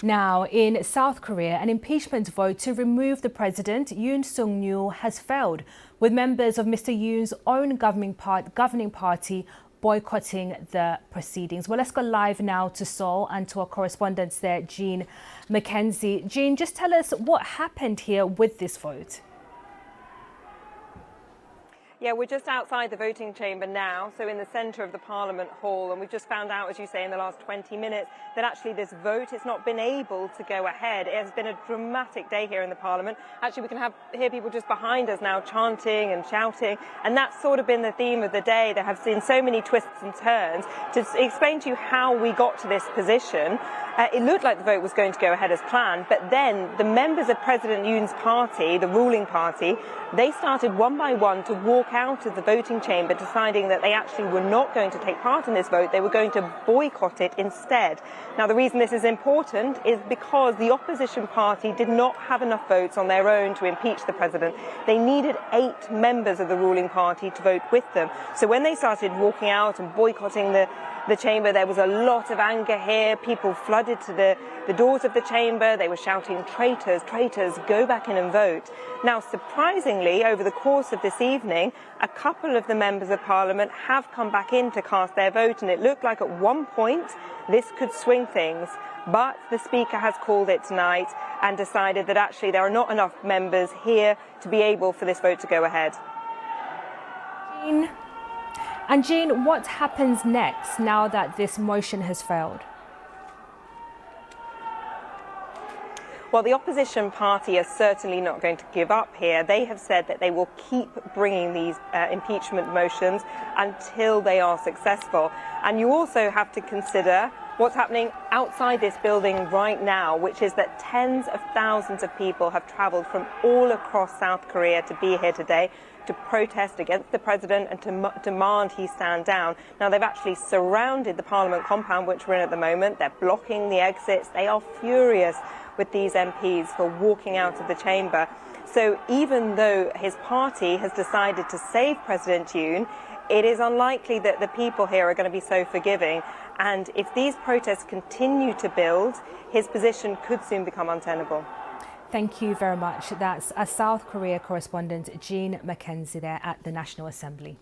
Now, in South Korea, an impeachment vote to remove the president, Yoon Suk Yeol, has failed, with members of Mr. Yoon's own governing party boycotting the proceedings. Well, let's go live now to Seoul and to our correspondent there, Jean McKenzie. Jean, just tell us what happened here with this vote. Yeah, we're just outside the voting chamber now, so in the centre of the Parliament Hall, and we've just found out, as you say, in the last 20 minutes, that actually this vote has not been able to go ahead. It has been a dramatic day here in the Parliament. Actually, we can hear people just behind us now chanting and shouting, and that's sort of been the theme of the day. There have been so many twists and turns. To explain to you how we got to this position, it looked like the vote was going to go ahead as planned, but then the members of President Yoon's party, the ruling party, they started one by one to walk out of the voting chamber, deciding that they actually were not going to take part in this vote. They were going to boycott it instead. Now, the reason this is important is because the opposition party did not have enough votes on their own to impeach the president. They needed 8 members of the ruling party to vote with them. So when they started walking out and boycotting the chamber, there was a lot of anger here. People flooded to the doors of the chamber. They were shouting, "Traitors, traitors, go back in and vote." Now, surprisingly, over the course of this evening, a couple of the members of Parliament have come back in to cast their vote, and it looked like at one point this could swing things. But the Speaker has called it tonight and decided that actually there are not enough members here to be able for this vote to go ahead. Jean, what happens next now that this motion has failed? Well, the opposition party is certainly not going to give up here. They have said that they will keep bringing these impeachment motions until they are successful. And you also have to consider what's happening outside this building right now, which is that tens of thousands of people have travelled from all across South Korea to be here today to protest against the president and to demand he stand down. Now, they've actually surrounded the Parliament compound, which we're in at the moment. They're blocking the exits. They are furious with these MPs for walking out of the chamber. So even though his party has decided to save President Yoon, it is unlikely that the people here are going to be so forgiving. And if these protests continue to build, his position could soon become untenable. Thank you very much. That's a South Korea correspondent, Jean McKenzie, there at the National Assembly.